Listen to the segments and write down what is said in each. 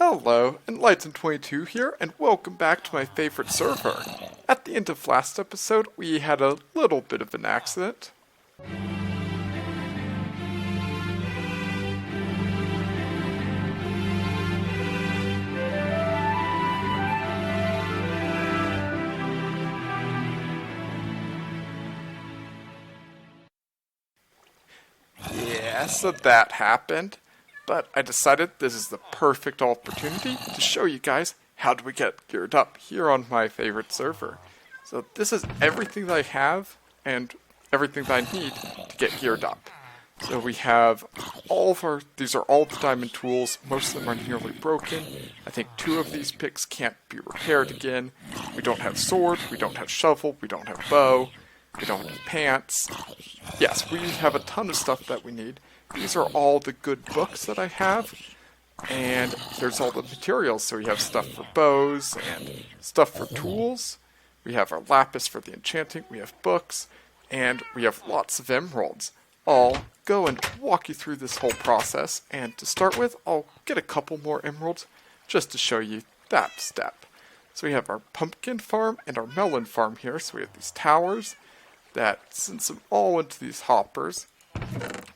Hello, Enlightened22 here, and welcome back to my favorite server. At the end of last episode, we had a little bit of an accident. Yeah, so that happened. But I decided this is the perfect opportunity to show you guys how do we get geared up here on my favorite server. So this is everything that I have and everything that I need to get geared up. So we have all of these are all the diamond tools. Most of them are nearly broken. I think 2 of these picks can't be repaired again. We don't have sword, we don't have shovel, we don't have bow, we don't have pants. Yes, we have a ton of stuff that we need. These are all the good books that I have, and here's all the materials. So we have stuff for bows and stuff for tools. We have our lapis for the enchanting, we have books, and we have lots of emeralds. I'll go and walk you through this whole process, and to start with, I'll get a couple more emeralds just to show you that step. So we have our pumpkin farm and our melon farm here. So we have these towers that sends them all into these hoppers.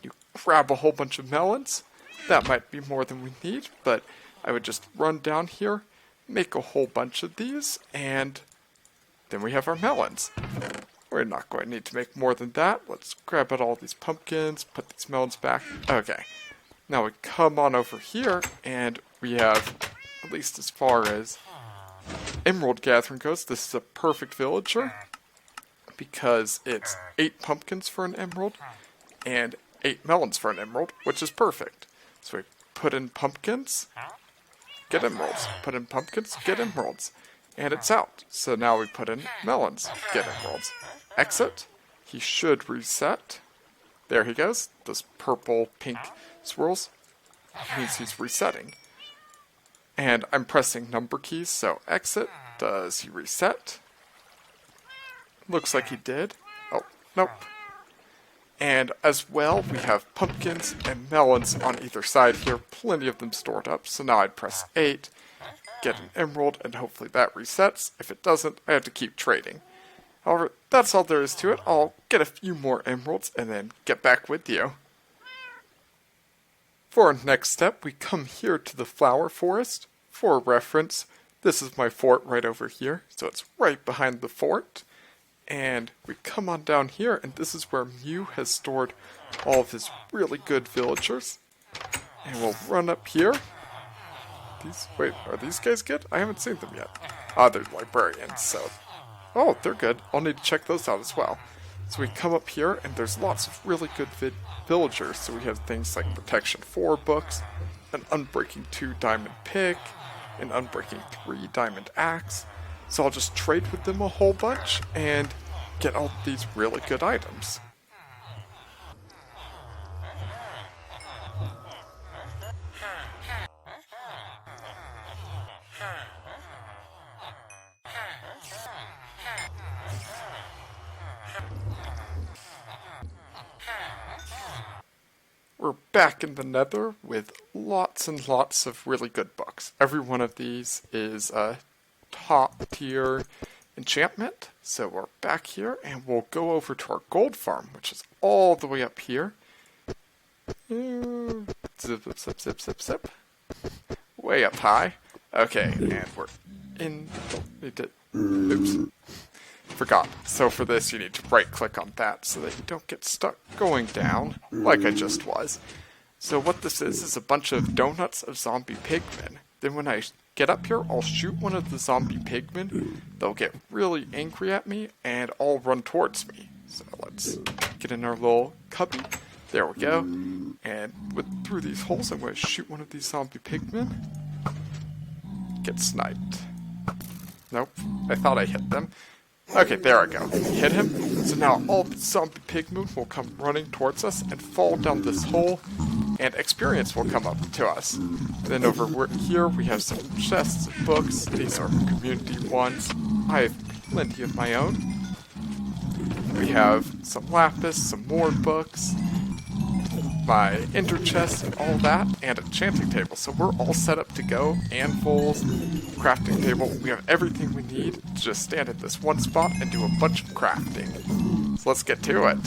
You grab a whole bunch of melons. That might be more than we need, but I would just run down here, make a whole bunch of these, and then we have our melons. We're not going to need to make more than that. Let's grab out all these pumpkins, put these melons back. Okay, now we come on over here, and we have, at least as far as emerald gathering goes, this is a perfect villager, because it's 8 pumpkins for an emerald, and 8 melons for an emerald, which is perfect. So we put in pumpkins, get emeralds. Put in pumpkins, get emeralds. And it's out. So now we put in melons, get emeralds. Exit. He should reset. There he goes. Those purple, pink swirls means he's resetting. And I'm pressing number keys, so exit. Does he reset? Looks like he did. Oh, nope. And as well, we have pumpkins and melons on either side here, plenty of them stored up. So now I'd press 8, get an emerald, and hopefully that resets. If it doesn't, I have to keep trading. However, that's all there is to it. I'll get a few more emeralds and then get back with you. For our next step, we come here to the flower forest. For reference, this is my fort right over here, so it's right behind the fort. And we come on down here, and this is where Mew has stored all of his really good villagers. And we'll run up here. Wait, are these guys good? I haven't seen them yet. Ah, they're librarians, so... Oh, they're good. I'll need to check those out as well. So we come up here, and there's lots of really good villagers. So we have things like Protection 4 books, an Unbreaking 2 diamond pick, an Unbreaking 3 diamond axe. So I'll just trade with them a whole bunch and get all these really good items. We're back in the Nether with lots and lots of really good books. Every one of these is a top tier enchantment. So we're back here and we'll go over to our gold farm, which is all the way up here. Zip, zip, zip, zip, zip, zip. Way up high. Okay, and we're in... Oops. Forgot. So for this you need to right click on that so that you don't get stuck going down like I just was. So what this is a bunch of donuts of zombie pigmen. Then when I get up here, I'll shoot one of the zombie pigmen. They'll get really angry at me, and all run towards me. So let's get in our little cubby. There we go. And through these holes, I'm going to shoot one of these zombie pigmen. Get sniped. Nope, I thought I hit them. Okay, there I go. Hit him. So now all the zombie pigmen will come running towards us and fall down this hole, and experience will come up to us. And then over here we have some chests of books. These are community ones. I have plenty of my own. We have some lapis, some more books. my ender chest and all that, and enchanting table. So we're all set up to go. Anvils, crafting table. We have everything we need to just stand at this one spot and do a bunch of crafting. So let's get to it.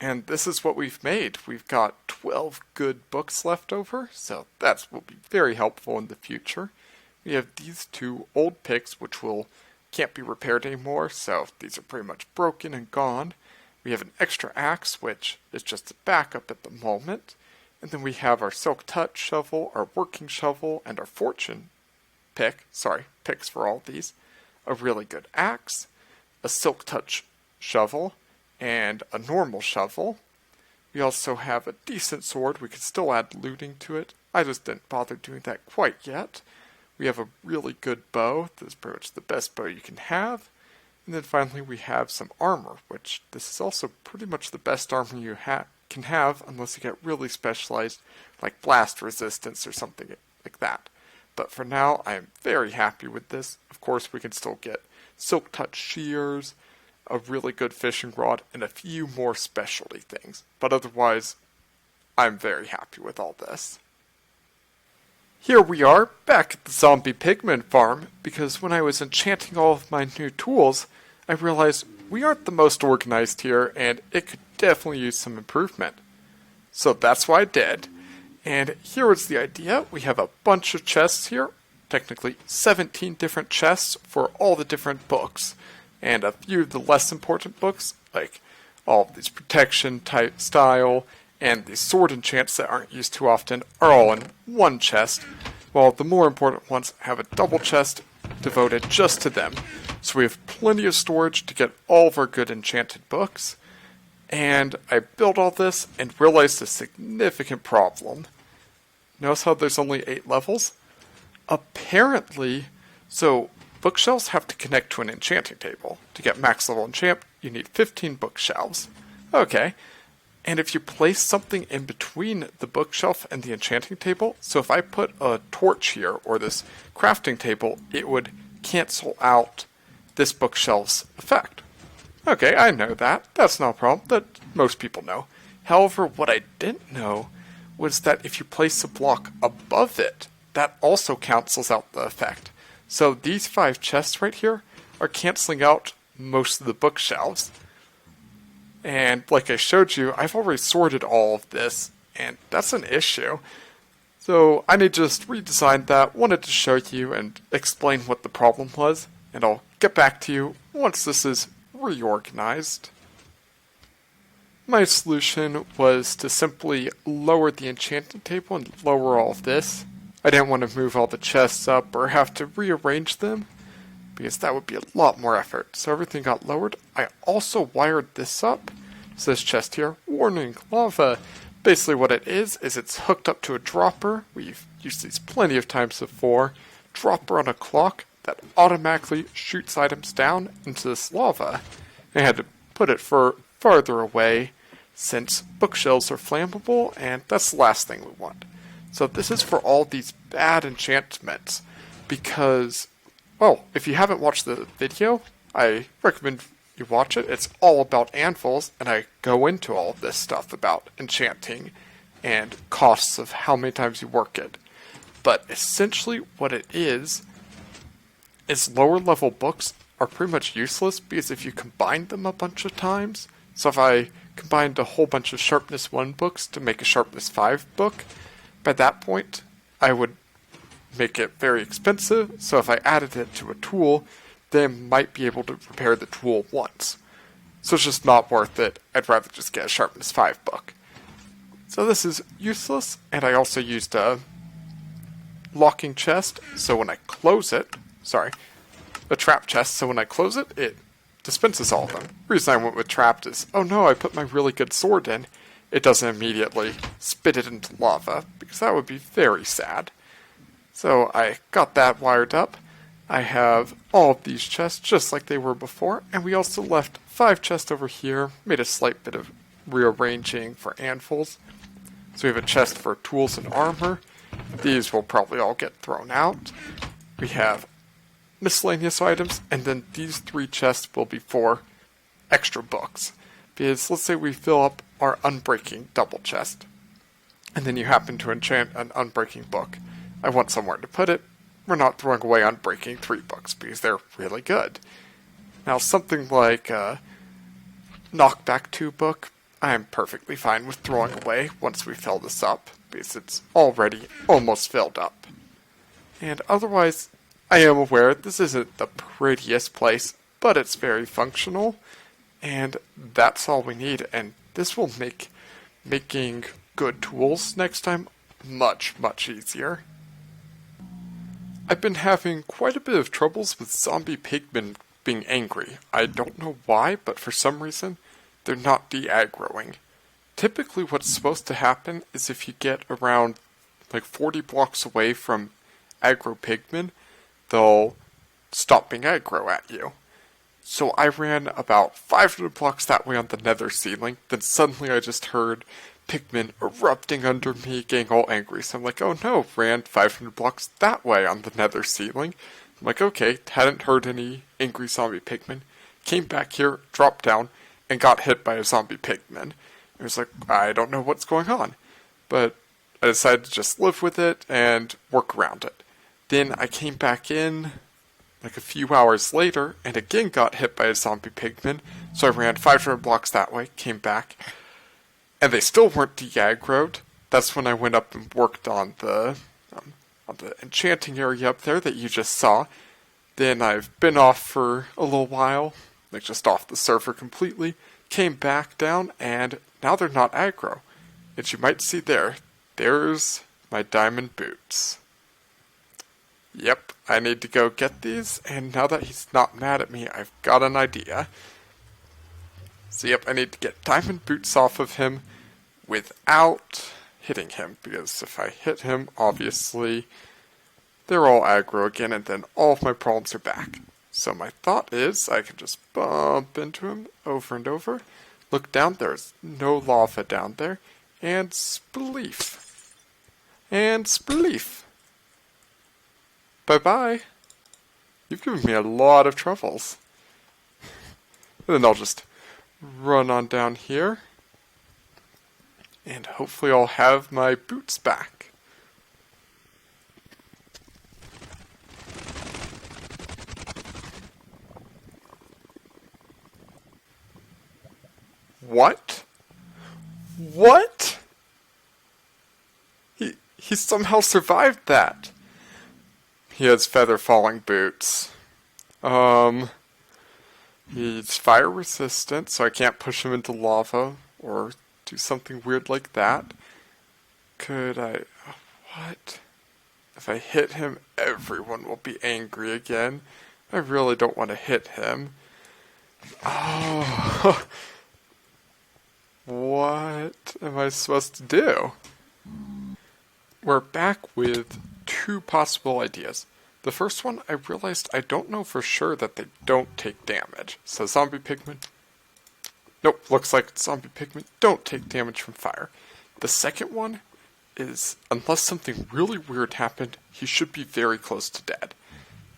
And this is what we've made. We've got 12 good books left over, so that will be very helpful in the future. We have these two old picks, which can't be repaired anymore, so these are pretty much broken and gone. We have an extra axe, which is just a backup at the moment. And then we have our Silk Touch shovel, our working shovel, and our fortune pick. Sorry, picks for all of these. A really good axe, a Silk Touch shovel, and a normal shovel. We also have a decent sword. We could still add looting to it. I just didn't bother doing that quite yet. We have a really good bow. This is pretty much the best bow you can have. And then finally we have some armor, which this is also pretty much the best armor you can have unless you get really specialized, like blast resistance or something like that. But for now, I am very happy with this. Of course, we can still get Silk Touch shears, a really good fishing rod, and a few more specialty things. But otherwise, I'm very happy with all this. Here we are, back at the zombie pigman farm, because when I was enchanting all of my new tools, I realized we aren't the most organized here, and it could definitely use some improvement. So that's what I did. And here was the idea. We have a bunch of chests here, technically 17 different chests for all the different books. And a few of the less important books, like all of these protection type style, and these sword enchants that aren't used too often, are all in one chest, while the more important ones have a double chest devoted just to them. So we have plenty of storage to get all of our good enchanted books. And I built all this and realized a significant problem. Notice how there's only 8 levels? Apparently, so bookshelves have to connect to an enchanting table. To get max level enchant, you need 15 bookshelves. Okay. And if you place something in between the bookshelf and the enchanting table, so if I put a torch here or this crafting table, it would cancel out this bookshelf's effect. Okay, I know that. That's not a problem. That most people know. However, what I didn't know was that if you place a block above it, that also cancels out the effect. So these 5 chests right here are canceling out most of the bookshelves. And like I showed you, I've already sorted all of this, and that's an issue. So I need to just redesign that, wanted to show you and explain what the problem was, and I'll get back to you once this is reorganized. My solution was to simply lower the enchanting table and lower all of this. I didn't want to move all the chests up or have to rearrange them, because that would be a lot more effort. So everything got lowered. I also wired this up. So this chest here, warning, lava. Basically what it is it's hooked up to a dropper. We've used these plenty of times before. Dropper on a clock that automatically shoots items down into this lava. I had to put it farther away since bookshelves are flammable, and that's the last thing we want. So this is for all these bad enchantments, because, well, if you haven't watched the video, I recommend you watch it. It's all about anvils, and I go into all of this stuff about enchanting and costs of how many times you work it. But essentially what it is lower level books are pretty much useless, because if you combine them a bunch of times, so if I combined a whole bunch of sharpness 1 books to make a sharpness 5 book, by that point I would make it very expensive. So if I added it to a tool, they might be able to repair the tool once. So it's just not worth it. I'd rather just get a sharpness 5 book. So this is useless, and I also used a locking chest, so when I close it, a trap chest, so when I close it, it dispenses all of them. The reason I went with trapped is, oh no, I put my really good sword in. It doesn't immediately spit it into lava, because that would be very sad. So I got that wired up. I have all of these chests just like they were before, and we also left 5 chests over here, made a slight bit of rearranging for anvils. So we have a chest for tools and armor. These will probably all get thrown out. We have miscellaneous items, and then these 3 chests will be for extra books. Because let's say we fill up our unbreaking double chest, and then you happen to enchant an unbreaking book. I want somewhere to put it. We're not throwing away unbreaking 3 books because they're really good. Now something like a knockback 2 book, I am perfectly fine with throwing away once we fill this up, because it's already almost filled up. And otherwise, I am aware this isn't the prettiest place, but it's very functional, and that's all we need, and this will make making good tools next time much, much easier. I've been having quite a bit of troubles with zombie pigmen being angry. I don't know why, but for some reason, they're not de-aggroing. Typically what's supposed to happen is if you get around like 40 blocks away from aggro pigmen, they'll stop being aggro at you. So I ran about 500 blocks that way on the nether ceiling, then suddenly I just heard pigmen erupting under me, getting all angry. So I'm like, oh no, ran 500 blocks that way on the nether ceiling. I'm like, okay, hadn't heard any angry zombie pigmen. Came back here, dropped down, and got hit by a zombie pigman. It was like, I don't know what's going on. But I decided to just live with it and work around it. Then I came back in like a few hours later and again got hit by a zombie pigman. So I ran 500 blocks that way, came back, and they still weren't de-aggroed. That's when I went up and worked on the enchanting area up there that you just saw. Then I've been off for a little while, like just off the server completely, came back down, and now they're not aggro. And you might see there's my diamond boots. Yep, I need to go get these, and now that he's not mad at me, I've got an idea. So yep, I need to get diamond boots off of him without hitting him, because if I hit him, obviously, they're all aggro again, and then all of my problems are back. So my thought is, I can just bump into him over and over, look down, there's no lava down there, and spleef. And spleef. Bye-bye. You've given me a lot of troubles. And then I'll just run on down here, and hopefully I'll have my boots back. What? What? He somehow survived that. He has feather falling boots. He's fire resistant, so I can't push him into lava or do something weird like that. Could I... What? If I hit him, everyone will be angry again. I really don't want to hit him. Oh... What am I supposed to do? We're back with 2 possible ideas. The first one, I realized I don't know for sure that they don't take damage. So zombie pigmen, nope, looks like zombie pigmen don't take damage from fire. The second one is, unless something really weird happened, he should be very close to dead.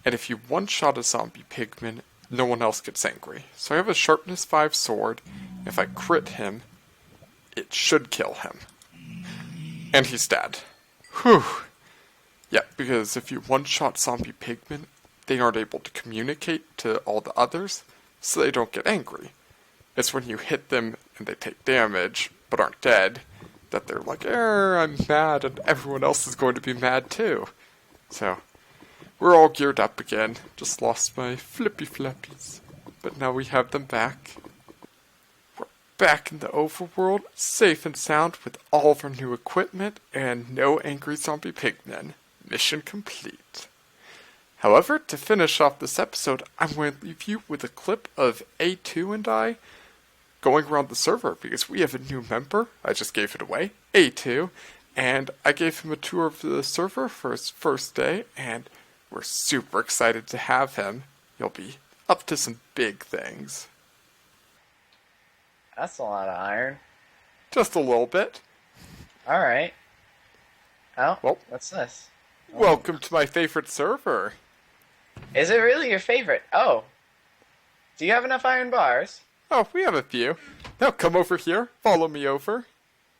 And if you one-shot a zombie pigman, no one else gets angry. So I have a sharpness 5 sword. If I crit him, it should kill him. And he's dead. Whew. Yeah, because if you one-shot zombie pigmen, they aren't able to communicate to all the others, so they don't get angry. It's when you hit them and they take damage, but aren't dead, that they're like, I'm mad, and everyone else is going to be mad too. So, we're all geared up again. Just lost my flippy flappies, but now we have them back. We're back in the overworld, safe and sound with all of our new equipment, and no angry zombie pigmen. Mission complete. However, to finish off this episode, I'm going to leave you with a clip of A2 and I going around the server because we have a new member. I just gave it away, A2, and I gave him a tour of the server for his first day, and we're super excited to have him. He'll be up to some big things. That's a lot of iron. Just a little bit. Alright. Oh, Well, what's this? welcome to my favorite server. Is it really your favorite? Oh. Do you have enough iron bars? Oh, we have a few. Now come over here, follow me over.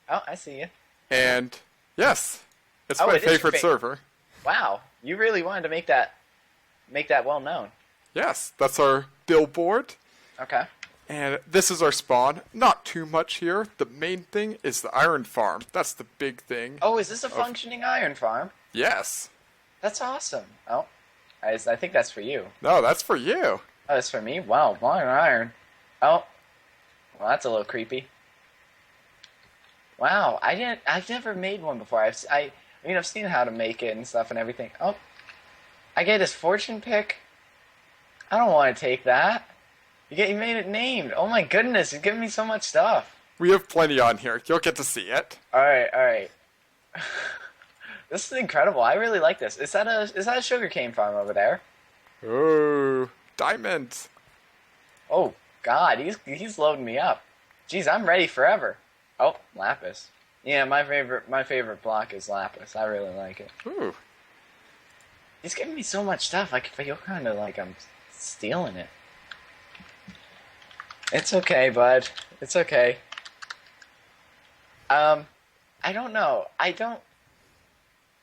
Oh, I see you. And yes, it's Oh, my it is your favorite server. Wow. You really wanted to make that well known. Yes, that's our billboard. Okay. And this is our spawn. Not too much here. The main thing is the iron farm. That's the big thing. Oh, is this a functioning iron farm? Yes. That's awesome. Oh. I think that's for you. No, that's for you. Oh, that's for me? Wow, more iron. Oh. Well, that's a little creepy. Wow, I've never made one before. I've seen how to make it and stuff and everything. Oh. I get this fortune pick. I don't want to take that. You made it named. Oh my goodness, you're giving me so much stuff. We have plenty on here. You'll get to see it. Alright. This is incredible. I really like this. Is that a sugarcane farm over there? Oh, diamonds. Oh God, he's loading me up. Jeez, I'm ready forever. Oh, lapis. Yeah, my favorite block is lapis. I really like it. Ooh. He's giving me so much stuff. I feel kind of like I'm stealing it. It's okay, bud. It's okay. I don't know.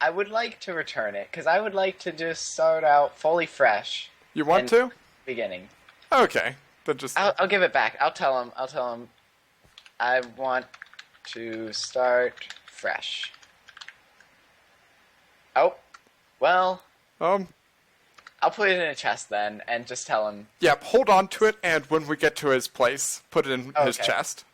I would like to return it, because I would like to just start out fully fresh. You want to? Beginning. Okay. Then just... I'll give it back. I'll tell him I want to start fresh. Oh. Well... I'll put it in a chest then, and just tell him... Yep, hold on to it, and when we get to his place, put it in his chest.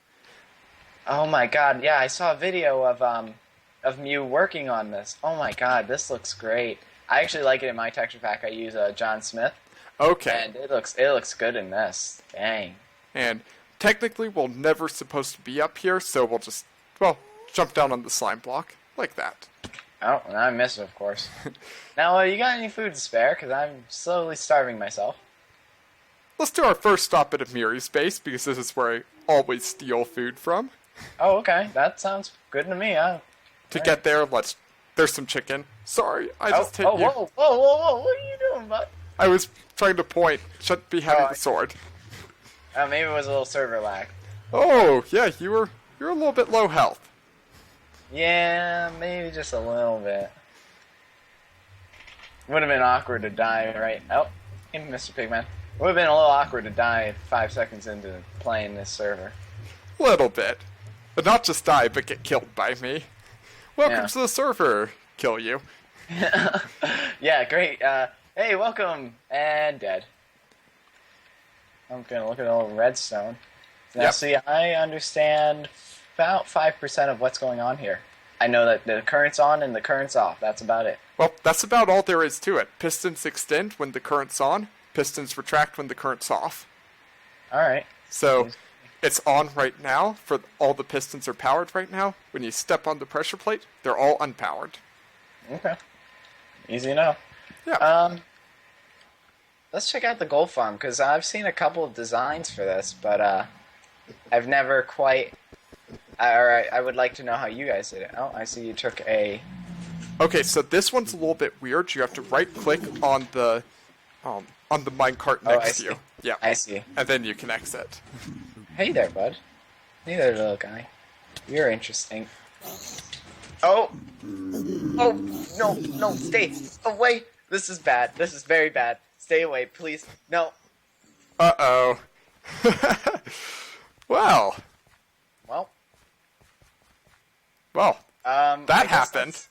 Oh my god, yeah, I saw a video of Mew working on this. Oh my god, this looks great. I actually like it in my texture pack. I use John Smith. Okay. And it looks good in this. Dang. And technically, we're never supposed to be up here, so we'll just, well, jump down on the slime block, like that. Oh, and I miss it, of course. Now, you got any food to spare? Because I'm slowly starving myself. Let's do our first stop at Amiri's base, because this is where I always steal food from. Oh, okay. That sounds good to me. To get there, there's some chicken. Sorry, I just hit you. Whoa. What are you doing, bud? I was trying to point. Shouldn't be having the sword. Maybe it was a little server lag. Oh, yeah, you're a little bit low health. Yeah, maybe just a little bit. Would have been awkward to die, right? Oh, hey, Mr. Pigman. Would have been a little awkward to die 5 seconds into playing this server. Little bit. But not just die, but get killed by me. Welcome to the server. Kill you. Yeah, great. Hey, welcome. And dead. I'm gonna look at the little redstone. Now, see, I understand about 5% of what's going on here. I know that the current's on and the current's off. That's about it. Well, that's about all there is to it. Pistons extend when the current's on. Pistons retract when the current's off. Alright. So, it's on right now. For all the pistons are powered right now. When you step on the pressure plate, they're all unpowered. Okay. Easy enough. Yeah. Let's check out the gold farm, because I've seen a couple of designs for this, but I've never quite... Alright, I would like to know how you guys did it. Oh, I see you took a... Okay, so this one's a little bit weird. You have to right-click on the minecart next to you. Yeah. I see. And then you can exit. Hey there, bud. Hey there, little guy. You're interesting. Oh! Oh! No, stay away! This is bad. This is very bad. Stay away, please. No. Uh-oh. Well. Well, that happened.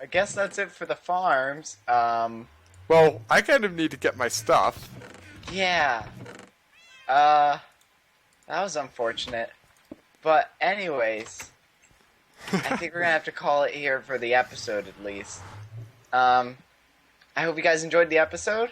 I guess that's it for the farms. Well, I kind of need to get my stuff. Yeah. That was unfortunate. But anyways, I think we're gonna have to call it here for the episode at least. I hope you guys enjoyed the episode.